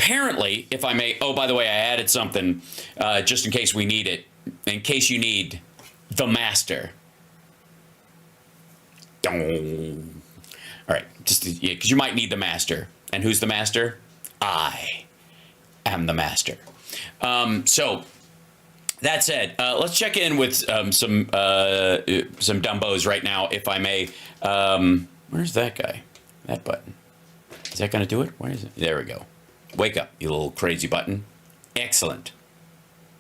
apparently, if I may, oh, by the way, I added something just in case we need it, in case you need the master. All right, just because you might need the master. And who's the master? I am the master. So that said, let's check in with some dumbos right now, if I may. Where's that guy? That button. Is that going to do it? Where is it? There we go. Wake up, you little crazy button. Excellent.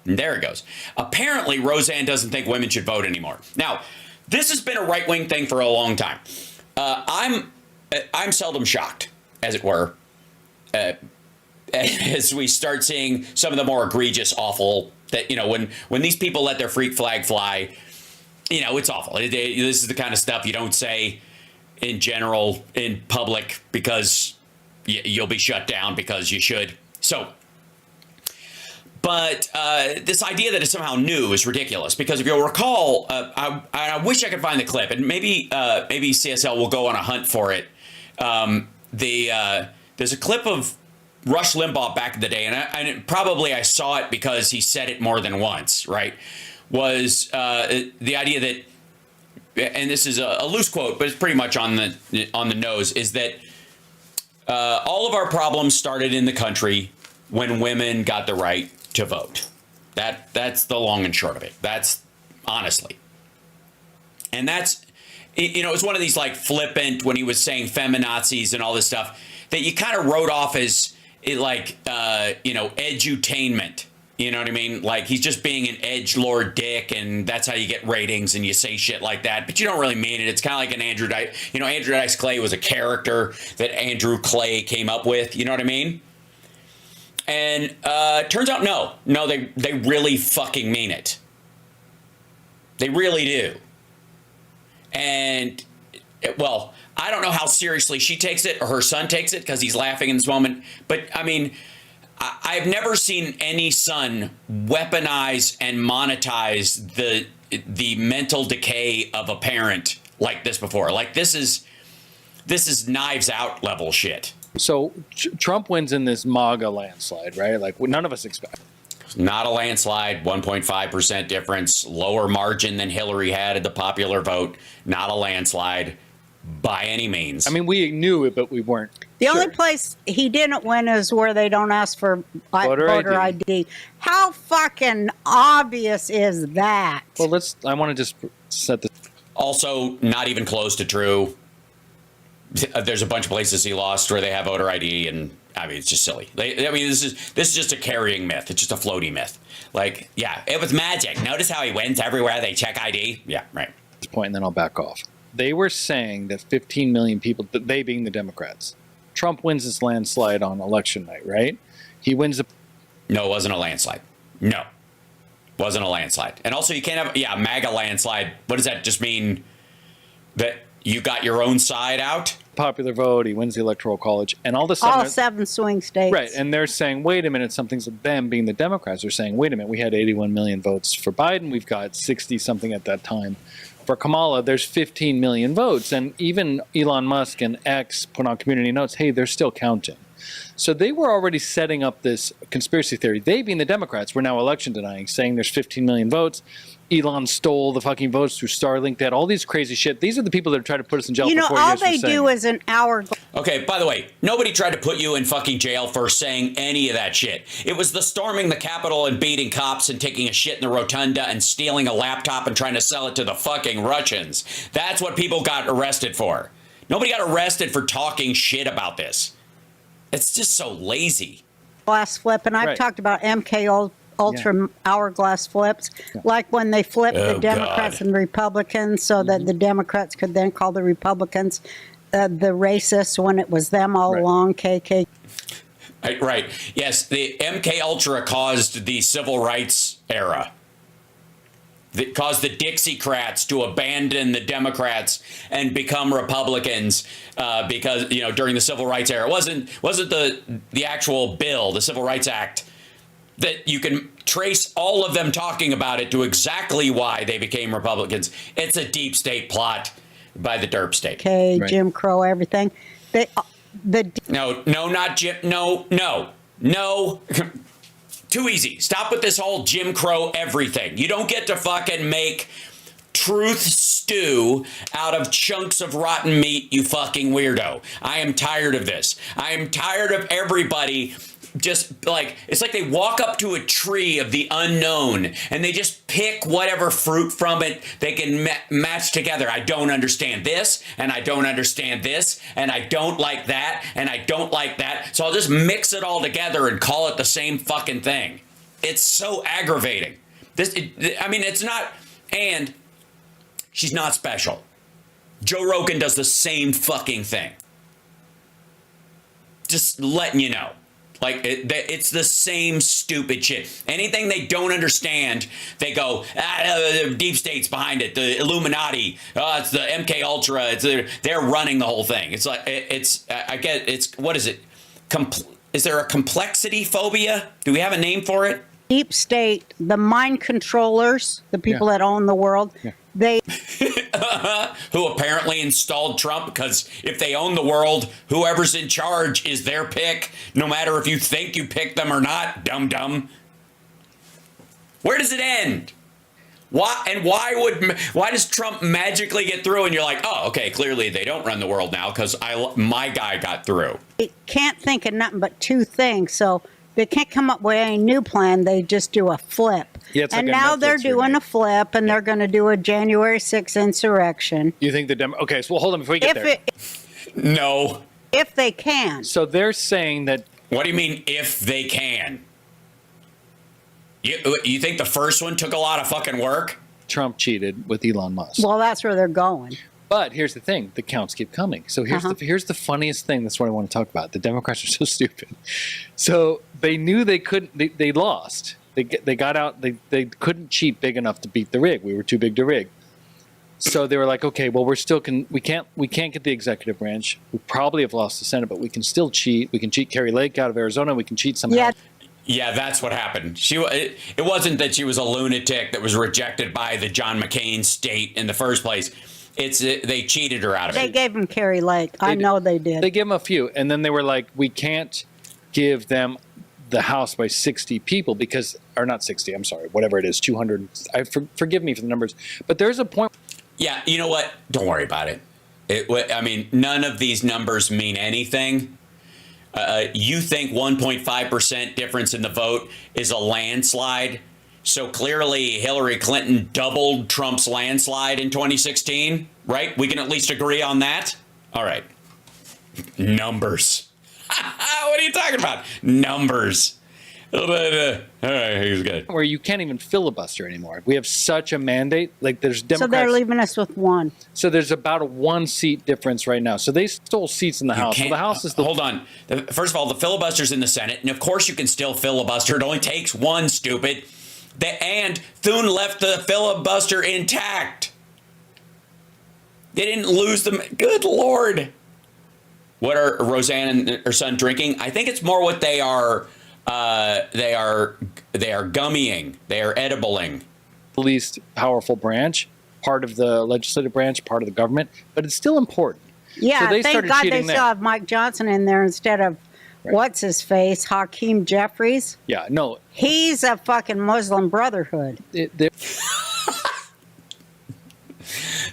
And there it goes. Apparently, Roseanne doesn't think women should vote anymore. Now, this has been a right-wing thing for a long time. I'm seldom shocked, as it were, as we start seeing some of the more egregious, awful, that, you know, when these people let their freak flag fly, you know, it's awful. This is the kind of stuff you don't say in general in public because you'll be shut down because you should. So, but this idea that it's somehow new is ridiculous, because if you'll recall, I wish I could find the clip, and maybe CSL will go on a hunt for it. There's a clip of Rush Limbaugh back in the day, and probably I saw it because he said it more than once, right? Was the idea that, and this is a loose quote, but it's pretty much on the nose, is that all of our problems started in the country when women got the right to vote. That's the long and short of it. That's honestly. And that's, you know, it's one of these like flippant, when he was saying feminazis and all this stuff, that you kind of wrote off as like, you know, edutainment. You know what I mean? Like, he's just being an edgelord dick, and that's how you get ratings, and you say shit like that, but you don't really mean it. It's kind of like an Andrew Dice. You know, Andrew Dice Clay was a character that Andrew Clay came up with. You know what I mean? And turns out, no, they really fucking mean it. They really do. And, well, I don't know how seriously she takes it or her son takes it, because he's laughing in this moment. But, I mean, I've never seen any son weaponize and monetize the mental decay of a parent like this before. Like, this is Knives Out level shit. So Trump wins in this MAGA landslide, right? Like, none of us expect. Not a landslide, 1.5% difference, lower margin than Hillary had at the popular vote. Not a landslide by any means. I mean, we knew it, but we weren't. The only place he didn't win is where they don't ask for voter ID. How fucking obvious is that? Well, I want to just set this. Also, not even close to true. There's a bunch of places he lost where they have voter ID, and I mean, it's just silly. I mean, this is just a carrying myth. It's just a floaty myth. Like, yeah, it was magic. Notice how he wins everywhere they check ID. Yeah, right. This point, and then I'll back off. They were saying that 15 million people, they being the Democrats, Trump wins this landslide on election night, right? He wins the. No, it wasn't a landslide. No, wasn't a landslide. And also, you can't have MAGA landslide. What does that just mean? That you got your own side out? Popular vote, he wins the Electoral College, and all of a sudden, all 7 swing states. Right, and they're saying, wait a minute, something's them being the Democrats are saying, wait a minute, we had 81 million votes for Biden, we've got 60 something at that time. For Kamala, there's 15 million votes, and even Elon Musk and X put on community notes, hey, they're still counting. So they were already setting up this conspiracy theory. They, being the Democrats, were now election denying, saying there's 15 million votes. Elon stole the fucking votes through Starlink. They had all these crazy shit. These are the people that are trying to put us in jail. You know, for 4 all years they do is an hour. Okay, by the way, nobody tried to put you in fucking jail for saying any of that shit. It was the storming the Capitol and beating cops and taking a shit in the rotunda and stealing a laptop and trying to sell it to the fucking Russians. That's what people got arrested for. Nobody got arrested for talking shit about this. It's just so lazy. Glass flip, and I've talked about MK Ultra hourglass flips, like when they flipped the Democrats and Republicans so that the Democrats could then call the Republicans the racists when it was them all along, KK. Right. Yes, the MK Ultra caused the civil rights era. That caused the Dixiecrats to abandon the Democrats and become Republicans because, you know, during the civil rights era. It wasn't the actual bill, the Civil Rights Act, that you can trace all of them talking about it to exactly why they became Republicans. It's a deep state plot by the derp state. Okay, Jim Crow, everything. No, not Jim. No. No. Too easy. Stop with this whole Jim Crow everything. You don't get to fucking make truth stew out of chunks of rotten meat, you fucking weirdo. I am tired of this. I am tired of everybody just like, it's like they walk up to a tree of the unknown and they just pick whatever fruit from it they can match together. I don't understand this, and I don't understand this, and I don't like that, and I don't like that. So I'll just mix it all together and call it the same fucking thing. It's so aggravating. It's not, and she's not special. Joe Rogan does the same fucking thing. Just letting you know. Like, it's the same stupid shit. Anything they don't understand, they go, the deep state's behind it, the Illuminati, it's the MK Ultra, they're running the whole thing. It's like, what is it? Is there a complexity phobia? Do we have a name for it? Deep state, the mind controllers, the people that own the world, they... Who apparently installed Trump, because if they own the world, whoever's in charge is their pick, no matter if you think you picked them or not, dum-dum. Where does it end? Why does Trump magically get through and you're like, oh, okay, clearly they don't run the world now because my guy got through. They can't think of nothing but two things, so they can't come up with any new plan. They just do a flip. Yeah, it's and like now Netflix they're doing remake. a flip, and they're going to do a January 6th insurrection. You think okay, so hold on before we get there. No. If they can. So they're saying that... What do you mean, if they can? You think the first one took a lot of fucking work? Trump cheated with Elon Musk. Well, that's where they're going. But here's the thing. The counts keep coming. So here's the funniest thing. That's what I want to talk about. The Democrats are so stupid. So they knew they couldn't... They lost. They got out. They couldn't cheat big enough to beat the rig. We were too big to rig. So they were like, okay, well, we can't get the executive branch. We probably have lost the Senate, but we can still cheat. We can cheat Carrie Lake out of Arizona. We can cheat somehow. Yeah, that's what happened. It wasn't that she was a lunatic that was rejected by the John McCain state in the first place. They cheated her out of it. They gave him Carrie Lake. I know they did. They gave him a few, and then they were like, we can't give them the House by 60 people or not 60, I'm sorry, whatever it is, 200. Forgive me for the numbers, but there's a point. Yeah, you know what? Don't worry about it. None of these numbers mean anything. You think 1.5% difference in the vote is a landslide? So clearly Hillary Clinton doubled Trump's landslide in 2016, right? We can at least agree on that? All right. Numbers. What are you talking about? Numbers. All right, he's good. Where you can't even filibuster anymore. We have such a mandate. Like there's Democrats. So they're leaving us with one. So there's about a 1 seat difference right now. So they stole seats in the House. So the House is Hold on. First of all, the filibuster's in the Senate, and of course you can still filibuster. It only takes one, stupid. And Thune left the filibuster intact. They didn't lose them. Good Lord. What are Roseanne and her son drinking? I think it's more what they are gummying. They are edibling. The least powerful branch, part of the legislative branch, part of the government, but it's still important. Yeah, so they thank started God cheating they still have Mike Johnson in there instead of what's his face, Hakeem Jeffries. Yeah, no. He's a fucking Muslim Brotherhood.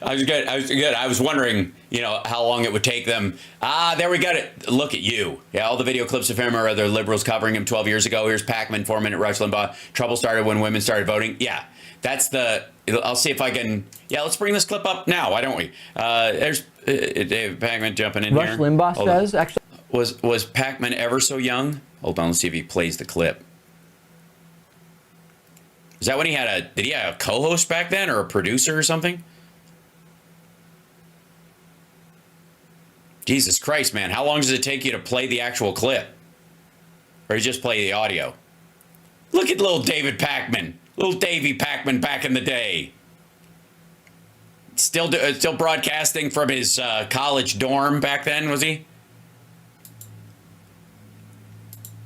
I was good. I was wondering, how long it would take them. There we got it. Look at you. Yeah, all the video clips of him are other liberals covering him 12 years ago. Here's Pac-Man, 4-minute Rush Limbaugh. Trouble started when women started voting. Yeah, that's I'll see if I can. Yeah, let's bring this clip up now. Why don't we? There's Dave Pac-Man jumping in Rush here. Limbaugh says, actually. Was Pac-Man ever so young? Hold on, let's see if he plays the clip. Is that when did he have a co-host back then or a producer or something? Jesus Christ, man. How long does it take you to play the actual clip? Or you just play the audio? Look at little David Pac-Man. Little Davey Pac-Man back in the day. Still broadcasting from his college dorm back then, was he?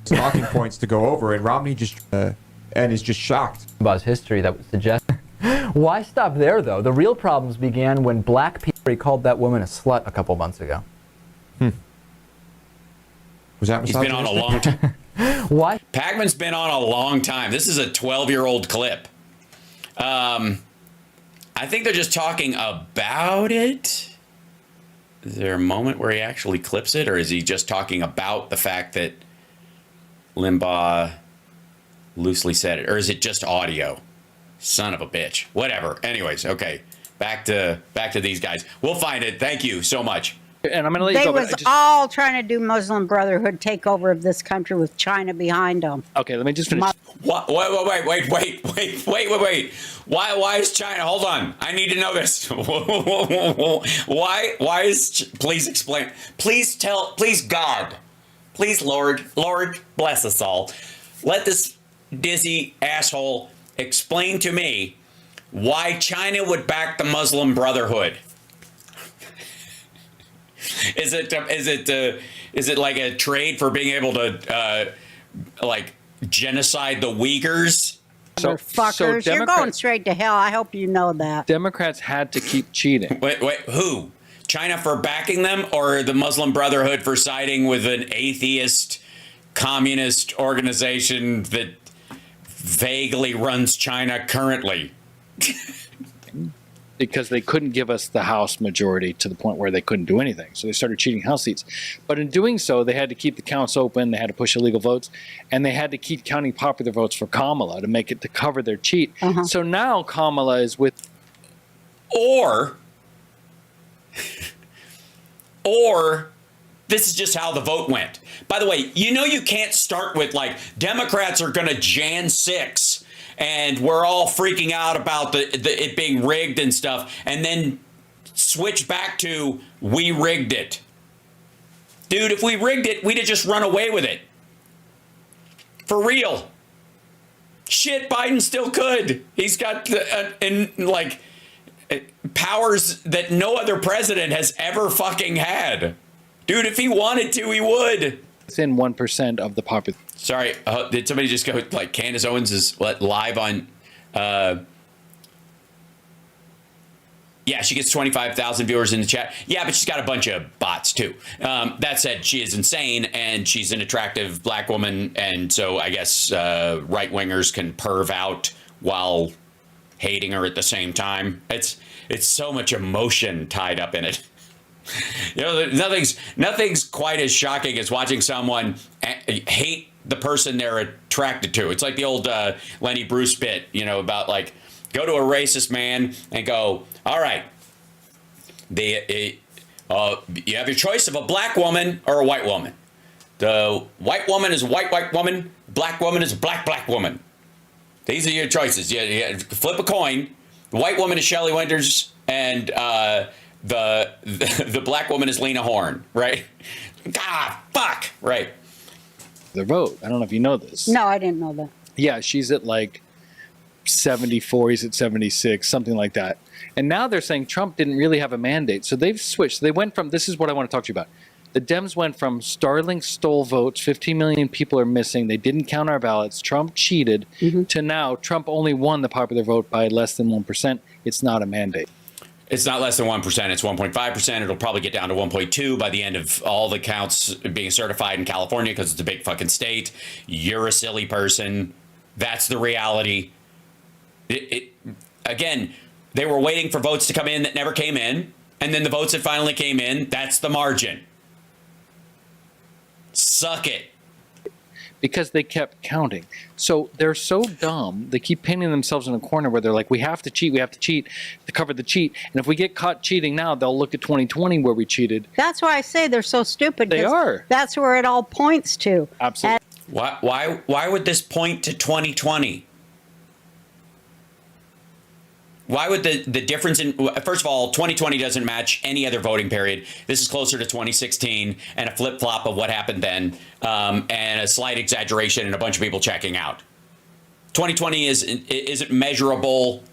Talking points to go over, and Romney is just shocked. About his history that would suggest. Why stop there, though? The real problems began when Black People called that woman a slut a couple months ago. Was that He's been on a long time. Why? Pacman's been on a long time. This is a 12-year-old clip. I think they're just talking about it. Is there a moment where he actually clips it, or is he just talking about the fact that Limbaugh loosely said it, or is it just audio? Son of a bitch. Whatever. Anyways, okay. Back to these guys. We'll find it. Thank you so much. And I'm going to let you They go. was all trying to do Muslim Brotherhood takeover of this country with China behind them. Okay, let me just finish. What? Wait. Why is China? Hold on. I need to know this. Why is? Please explain. Please God. Please Lord bless us all. Let this dizzy asshole explain to me why China would back the Muslim Brotherhood. Is it like a trade for being able to like genocide the Uyghurs? So Fuckers, you're going straight to hell. I hope you know that. Democrats had to keep cheating. Wait, who? China for backing them, or the Muslim Brotherhood for siding with an atheist communist organization that vaguely runs China currently? Because they couldn't give us the House majority to the point where they couldn't do anything. So they started cheating House seats. But in doing so, they had to keep the counts open, they had to push illegal votes, and they had to keep counting popular votes for Kamala to make it to cover their cheat. So now Kamala is with... Or this is just how the vote went. By the way, you can't start with like Democrats are going to Jan 6 and we're all freaking out about it being rigged and stuff, and then switch back to we rigged it. Dude, if we rigged it, we'd have just run away with it. For real. Shit, Biden still could. He's got powers that no other president has ever fucking had. Dude, if he wanted to, he would. Within 1% of the population. Sorry, did somebody just go, like, Candace Owens is live on, yeah, she gets 25,000 viewers in the chat. Yeah, but she's got a bunch of bots, too. That said, she is insane, and she's an attractive black woman, and so I guess right-wingers can perv out while hating her at the same time. It's so much emotion tied up in it. Nothing's quite as shocking as watching someone hate the person they're attracted to. It's like the old Lenny Bruce bit, about like go to a racist man and go, all right, you have your choice of a black woman or a white woman. The white woman is a white woman. Black woman is a black woman. These are your choices. You flip a coin. The white woman is Shelley Winters, and the black woman is Lena Horne, right? Ah, fuck, right. The vote. I don't know if you know this. No, I didn't know that. Yeah, she's at like 74, he's at 76, something like that. And now they're saying Trump didn't really have a mandate. So they've switched. They went from, this is what I want to talk to you about. The Dems went from Starlink stole votes, 15 million people are missing, they didn't count our ballots, Trump cheated, to now Trump only won the popular vote by less than 1%. It's not a mandate. It's not less than 1%. It's 1.5%. It'll probably get down to 1.2 by the end of all the counts being certified in California because it's a big fucking state. You're a silly person. That's the reality. Again, they were waiting for votes to come in that never came in. And then the votes that finally came in, that's the margin. Suck it. Because they kept counting. So they're so dumb, they keep painting themselves in a corner where they're like, we have to cheat to cover the cheat. And if we get caught cheating now, they'll look at 2020 where we cheated. That's why I say they're so stupid. They are. That's where it all points to. Absolutely. Why would this point to 2020? Why would the difference in, first of all, 2020 doesn't match any other voting period. This is closer to 2016 and a flip-flop of what happened then, and a slight exaggeration and a bunch of people checking out. 2020 isn't measurable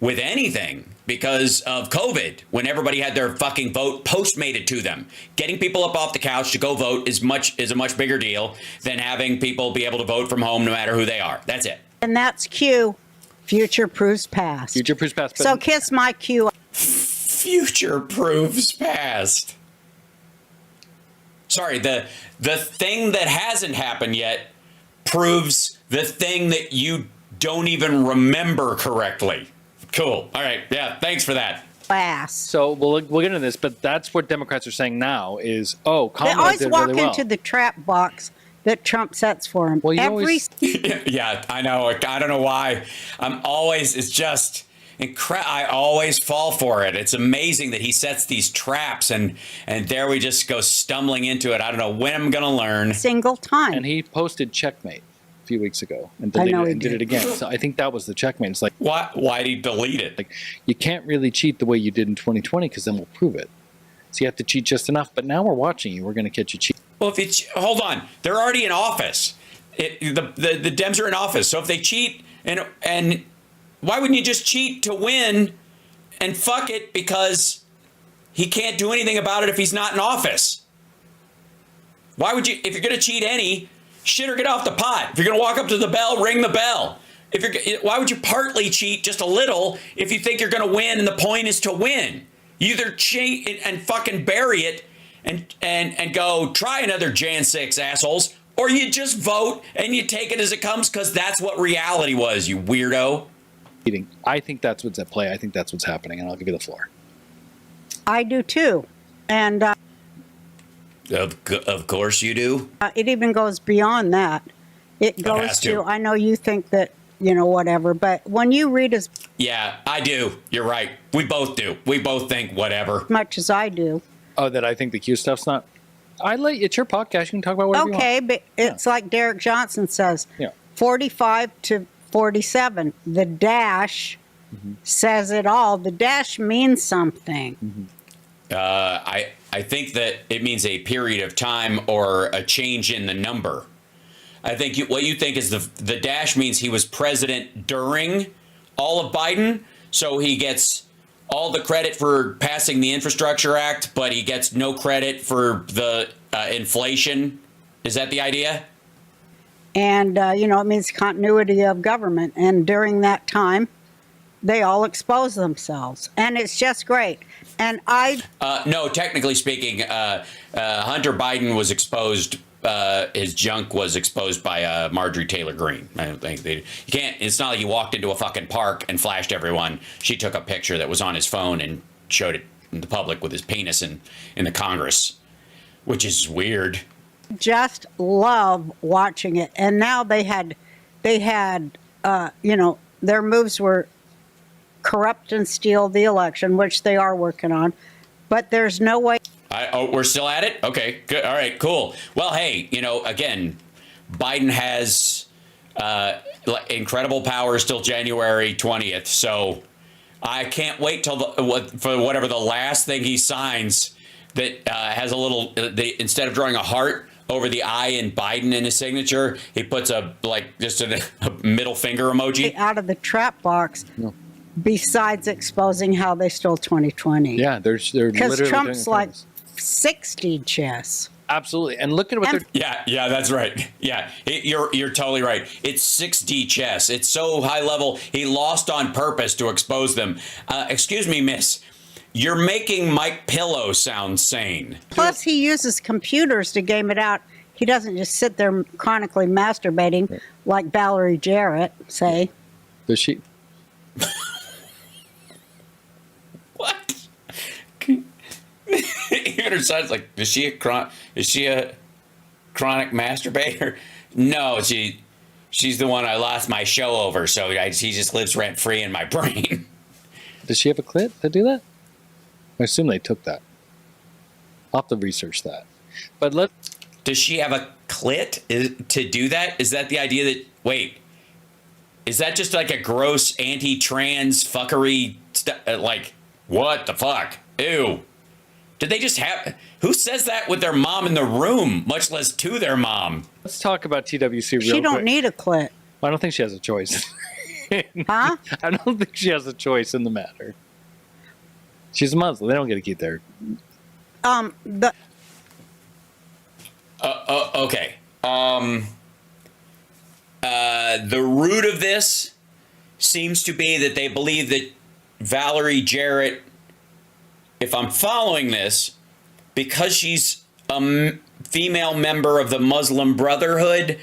with anything because of COVID, when everybody had their fucking vote postmated to them. Getting people up off the couch to go vote is a much bigger deal than having people be able to vote from home no matter who they are. That's it. And that's Q. Future proves past. Future proves past. So kiss my Q. Future proves past. Sorry, the thing that hasn't happened yet proves the thing that you don't even remember correctly. Cool. All right. Yeah. Thanks for that. Ass. So we'll get into this, but that's what Democrats are saying now is, oh, They Kamala always did walk really well. into the trap box that Trump sets for him. Well, you Every always- Yeah, I know. I don't know why. It's just I always fall for it. It's amazing that he sets these traps and there we just go stumbling into it. I don't know when I'm going to learn. single time. And he posted checkmate a few weeks ago and I deleted know it he and did did. it again. So I think that was the checkmate. It's like, Why did he delete it? like you can't really cheat the way you did in 2020 because then we'll prove it. So you have to cheat just enough. But now we're watching you. We're going to catch you cheating. Well, if it's hold on, they're already in office. The Dems are in office. So if they cheat and why wouldn't you just cheat to win and fuck it because he can't do anything about it if he's not in office? Why would you, if you're going to cheat any, shit or get off the pot. If you're going to walk up to the bell, ring the bell. Why would you partly cheat just a little if you think you're going to win and the point is to win? You either cheat and fucking bury it and go try another Jan 6 assholes, or you just vote and you take it as it comes because that's what reality was, you weirdo. I think that's what's at play. I think that's what's happening, and I'll give you the floor. I do too. And Of course you do. it even goes beyond that. It goes has to. I know you think that, whatever, but when you read as Yeah, I do. You're right. We both do. We both think whatever. much as I do, Oh, that I think the Q stuff's not. It's your podcast. You can talk about whatever you want. okay, but it's like Derek Johnson says, Yeah. 45 to 47. The dash says it all. The dash means something. I think that it means a period of time or a change in the number. I think what you think is the dash means he was president during all of Biden, so he gets all the credit for passing the Infrastructure Act, but he gets no credit for the inflation. Is that the idea? And, it means continuity of government. And during that time, they all expose themselves. And it's just great. And No, technically speaking, Hunter Biden was exposed. His junk was exposed by Marjorie Taylor Greene. I don't think you can't. It's not like he walked into a fucking park and flashed everyone. She took a picture that was on his phone and showed it in the public with his penis in the Congress, which is weird. just love watching it. And now they had, their moves were corrupt and steal the election, which they are working on. But there's no way. We're still at it? Okay, good. All right, cool. Well, hey, again, Biden has incredible powers till January 20th. So I can't wait till for whatever the last thing he signs that has a little, instead of drawing a heart over the I in Biden in his signature, he puts just a middle finger emoji. Out of the trap box, besides exposing how they stole 2020. Yeah, they're Because literally Trump's doing like things. 60 chess. Absolutely, and look at what they're. Yeah, that's right. Yeah, you're totally right. It's 6D chess. It's so high level. He lost on purpose to expose them. Excuse me, miss. You're making Mike Pillow sound sane. Plus, he uses computers to game it out. He doesn't just sit there chronically masturbating like Valerie Jarrett, say. Does she? What? Even her son's like, is she a chronic masturbator? No, she's the one I lost my show over, so she just lives rent free in my brain. Does she have a clit to do that? I assume they took that. I'll have to research that. But Does she have a clit to do that? Is that the idea that, wait, is that just like a gross anti-trans fuckery stuff? Like, what the fuck? Ew. Did they just have, who says that with their mom in the room, much less to their mom? let's talk about TWC real quick. She don't need a clit. I don't think she has a choice. Huh? I don't think she has a choice in the matter. She's a Muslim. They don't get to keep their. Okay. The root of this seems to be that they believe that Valerie Jarrett, if I'm following this, because she's a female member of the Muslim Brotherhood,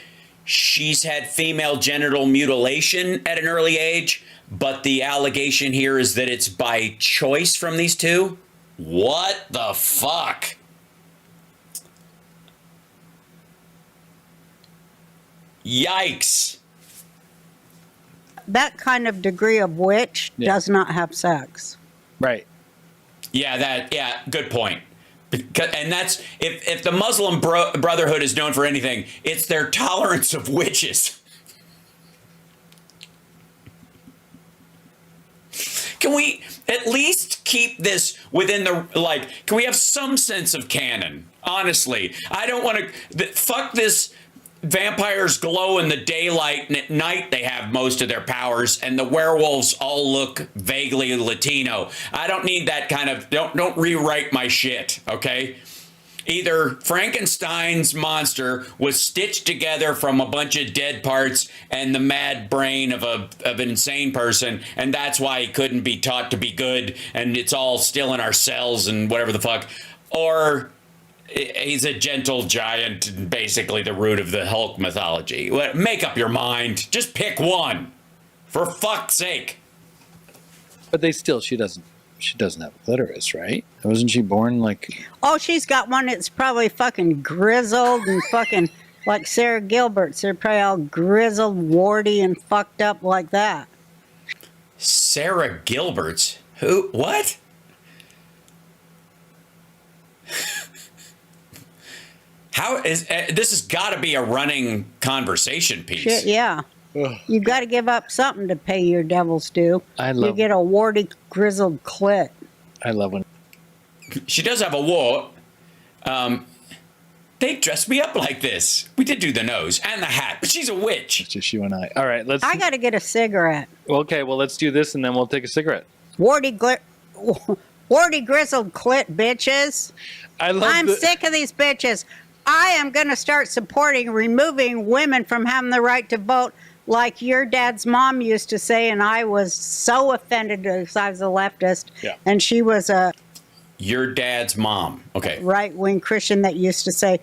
she's had female genital mutilation at an early age, but the allegation here is that it's by choice from these two. What the fuck? Yikes. That kind of degree of witch does not have sex. Right. Yeah, good point. And that's, if the Muslim Brotherhood is known for anything, it's their tolerance of witches. Can we at least keep this within the, like, can we have some sense of canon? Honestly, I don't want to, fuck this. Vampires glow in the daylight, and at night they have most of their powers, and the werewolves all look vaguely Latino. I don't need that kind of, don't rewrite my shit, okay? Either Frankenstein's monster was stitched together from a bunch of dead parts and the mad brain of an insane person, and that's why he couldn't be taught to be good, and it's all still in our cells and whatever the fuck. Or he's a gentle giant and basically the root of the Hulk mythology. Make up your mind. Just pick one. For fuck's sake. But she doesn't have a clitoris, right? Wasn't she born like... Oh, she's got one that's probably fucking grizzled and fucking like Sarah Gilbert's. They're probably all grizzled, warty, and fucked up like that. Sarah Gilbert's? Who? What? How is this has got to be a running conversation piece. Shit, yeah. Ugh. You got to give up something to pay your devil's due. You get a warty, grizzled clit. I love when she does have a wart. They dressed me up like this. We did do the nose and the hat, but she's a witch. It's just you and I. All right, I got to get a cigarette. Okay, well, let's do this, and then we'll take a cigarette. Warty, grizzled clit, bitches. I'm sick of these bitches. I am going to start supporting removing women from having the right to vote like your dad's mom used to say, and I was so offended because I was a leftist, and she was a... Your dad's mom. Okay. Right-wing Christian that used to say,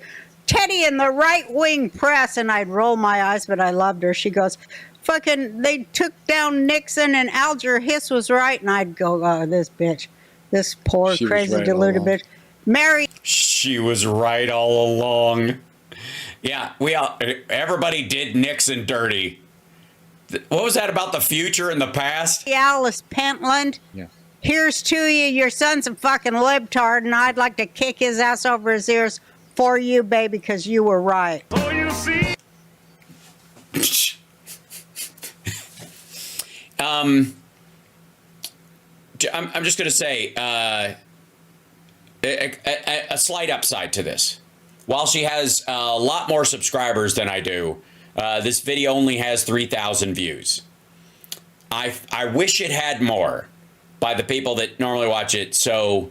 Teddy in the right-wing press, and I'd roll my eyes, but I loved her. She goes, fucking, they took down Nixon, and Alger Hiss was right, and I'd go, oh, this bitch, this poor, crazy, deluded bitch. Mary. She was right all along. Yeah, everybody did Nixon dirty. What was that about the future and the past? Alice Pentland. Yeah. Here's to you. Your son's a fucking libtard, and I'd like to kick his ass over his ears for you, baby, because you were right. Oh, you see? I'm just going to say a slight upside to this. While she has a lot more subscribers than I do, this video only has 3,000 views. I wish it had more by the people that normally watch it. So,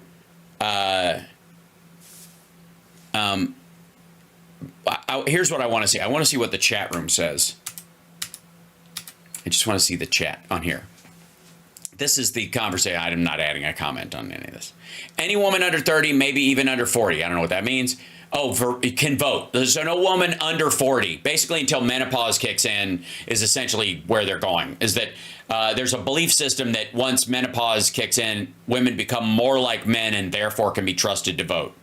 here's what I want to see. I want to see what the chat room says. I just want to see the chat on here. This is the conversation. I'm not adding a comment on any of this. Any woman under 30, maybe even under 40. I don't know what that means. Oh, can vote. So no woman under 40, basically until menopause kicks in, is essentially where they're going. Is that there's a belief system that once menopause kicks in, women become more like men and therefore can be trusted to vote.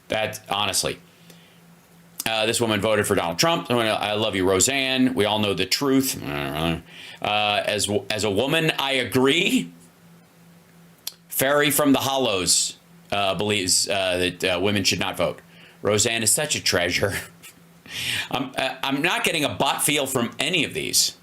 That's honestly. This woman voted for Donald Trump. I love you, Roseanne. We all know the truth. As a woman, I agree. Fairy from the Hollows believes that women should not vote. Roseanne is such a treasure. I'm not getting a bot feel from any of these.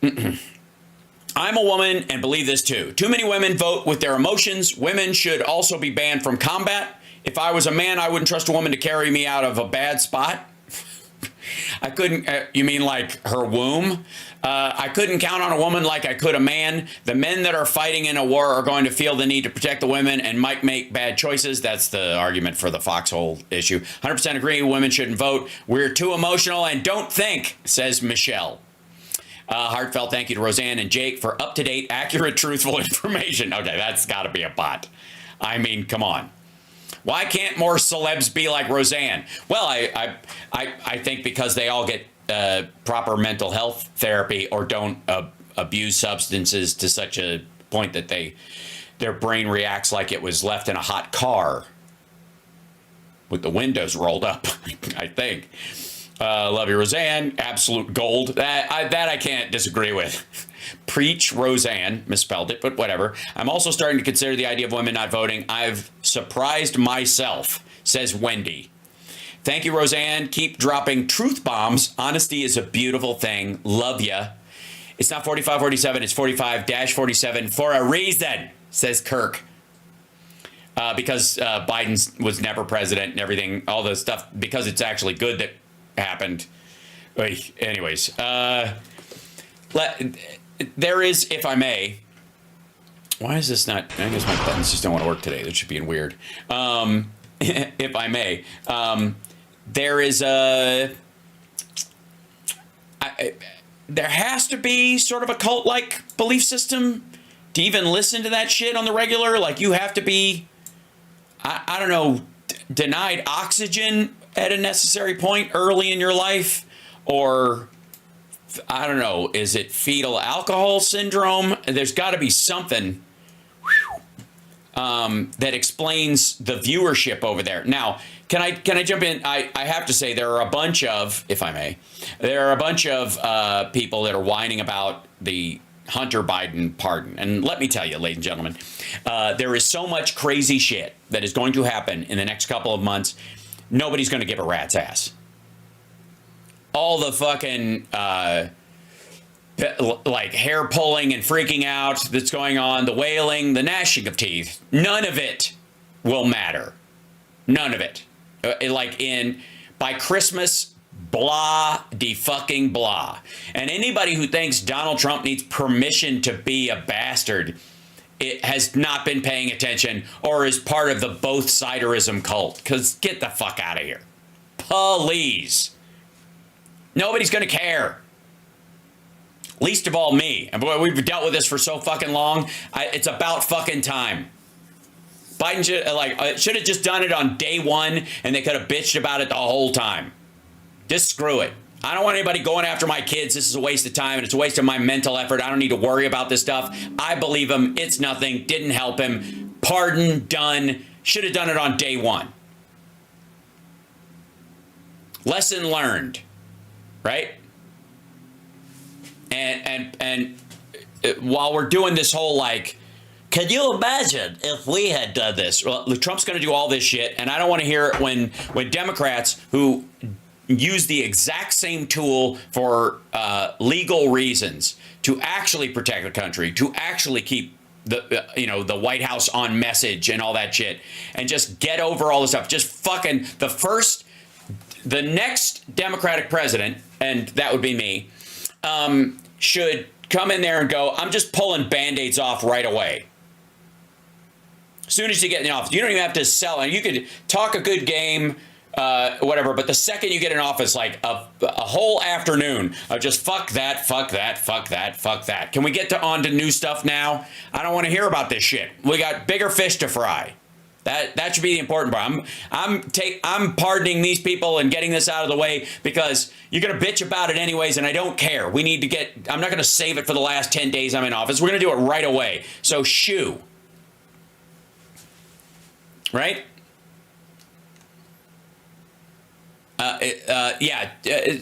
I'm a woman and believe this too. Too many women vote with their emotions. Women should also be banned from combat. If I was a man, I wouldn't trust a woman to carry me out of a bad spot. I couldn't, you mean like her womb? I couldn't count on a woman like I could a man. The men that are fighting in a war are going to feel the need to protect the women and might make bad choices. That's the argument for the foxhole issue. 100% agree, women shouldn't vote. We're too emotional and don't think, says Michelle. Heartfelt thank you to Roseanne and Jake for up-to-date, accurate, truthful information. Okay, that's got to be a bot. I mean, come on. Why can't more celebs be like Roseanne? Well, I think because they all get proper mental health therapy or don't abuse substances to such a point that their brain reacts like it was left in a hot car with the windows rolled up. I think. Love you, Roseanne. Absolute gold. That I can't disagree with. Preach, Roseanne. Misspelled it, but whatever. I'm also starting to consider the idea of women not voting. I've surprised myself, says Wendy. Thank you, Roseanne. Keep dropping truth bombs. Honesty is a beautiful thing. Love ya. It's not 45-47. It's 45-47 for a reason, says Kirk. Because Biden was never president and everything, all the stuff, because it's actually good that happened. Anyways, there is, if I may, why is this not, I guess my buttons just don't want to work today. That should be weird. If I may, there is there has to be sort of a cult-like belief system to even listen to that shit on the regular. Like, you have to be, I don't know, denied oxygen at a necessary point early in your life, or I don't know, is it fetal alcohol syndrome? There's got to be something that explains the viewership over there. Now, can I jump in? I have to say there are a bunch of, if I may, there are a bunch of people that are whining about the Hunter Biden pardon. And let me tell you, ladies and gentlemen, there is so much crazy shit that is going to happen in the next couple of months. Nobody's going to give a rat's ass. All the fucking like hair pulling and freaking out that's going on, the wailing, the gnashing of teeth, none of it will matter. None of it. By Christmas, blah de fucking blah. And anybody who thinks Donald Trump needs permission to be a bastard, it has not been paying attention or is part of the both-siderism cult. Because get the fuck out of here. Please. Nobody's going to care. Least of all me. And boy, we've dealt with this for so fucking long. It's about fucking time. Biden should have just done it on day one, and they could have bitched about it the whole time. Just screw it. I don't want anybody going after my kids. This is a waste of time, and it's a waste of my mental effort. I don't need to worry about this stuff. I believe him. It's nothing. Didn't help him. Pardon, done. Should have done it on day one. Lesson learned. Right? And while we're doing this whole, like, can you imagine if we had done this? Well, Trump's going to do all this shit, and I don't want to hear it when Democrats who use the exact same tool for legal reasons to actually protect the country, to actually keep the White House on message and all that shit, and just get over all this stuff. Just fucking the next Democratic president, and that would be me, should come in there and go, I'm just pulling Band-Aids off right away. As soon as you get in the office, you don't even have to sell. And you could talk a good game, whatever, but the second you get in office, like a whole afternoon of just fuck that, fuck that, fuck that, fuck that. Can we get on to new stuff now? I don't want to hear about this shit. We got bigger fish to fry. That should be the important part. I'm pardoning these people and getting this out of the way because you're going to bitch about it anyways, and I don't care. I'm not going to save it for the last 10 days I'm in office. We're going to do it right away. So shoo. Right?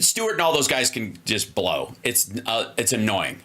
Stewart and all those guys can just blow. It's annoying.